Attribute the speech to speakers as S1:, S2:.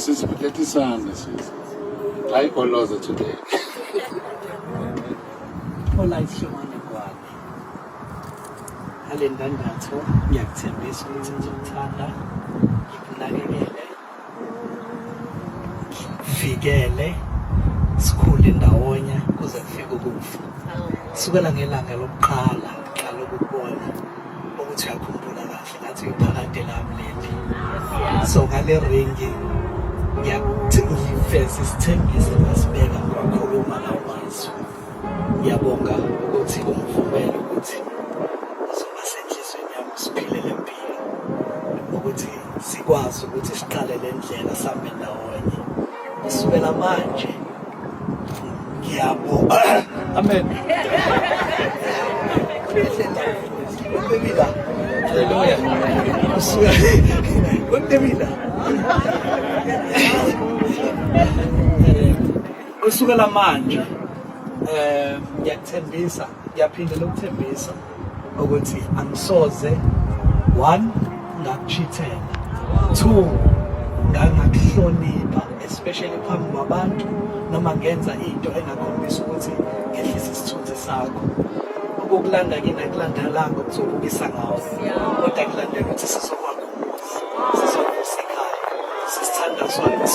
S1: sisiphetisana sisi. Hayi goloza today.
S2: Polite hlomane kwami. Alendandatho ngiyakuthembisa ukuthi ngizokuthanda, ngikunakekele, vikele, sikhule ndawonye kuze kufike ukufa. Sukela ngelanga lokuqala ngicala ukubona ukuthi uyakhumbula kahle ngathi uyiphakade lami leli. So ngale ringi ngiyakufeza isithembiso masibeka ngakhuluma lawo mazwi. Ngiyabonga ukuthi ungivumele ukuthi uzoba senhlizweni yami siphilele impilo ukuthi sikwazi ukuthi siqale le ndlela sihambe ndawonye. Kusukela manje ngiyabonga. Amen. Haleluya. Kusukela manje ngiyakuthembisa, ngiyaphindela ukuthembisa ukuthi angisoze 1 ngakuchithela, 2 ngakuhlonipha especially phambi kwabantu noma ngenza into engakhombisa ukuthi ngehlisa isithunzi sakho. Ukukulanda kini akulandelanga ukuzobukisa ngawo, kodwa kulandela ukuthi sizokwakha umuzi, sizovusa ekhaya, sisithanda sona.